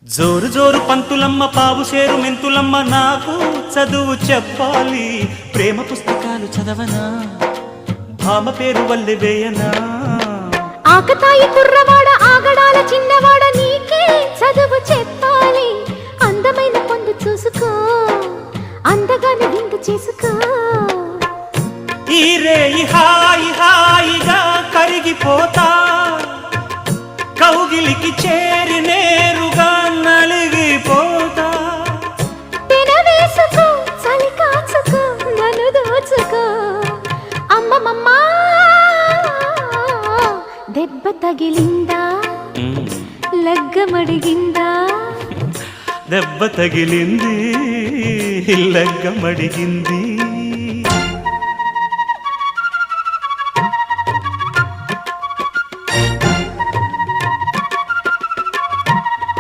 జోరు జోరు పంతులమ్మ పావు సేరు మెంతులమ్మ నాకు చదువు చెప్పాలి ప్రేమ పుస్తకాలు చదవనా భామ పేరు వల్లె వేయనా ఆకతాయి కుర్రవాడ ఆగడాల చిన్నవాడ నీకే చదువు చెప్పాలి అందమైన పొందు చూసుకో అందగాని విందు చేసుకో ఈ రేయి హాయి హాయిగా కరిగిపోతా కౌగిలికి చేరి నేరుగా నలిగిపోతా తినవేసుకో చలి కాచుకో నన్ను దోచుకో అమ్మమ్మమ్మా దెబ్బ తగిలిందా లగ్గమడిగిందా దెబ్బ తగిలింది లగ్గమడిగింది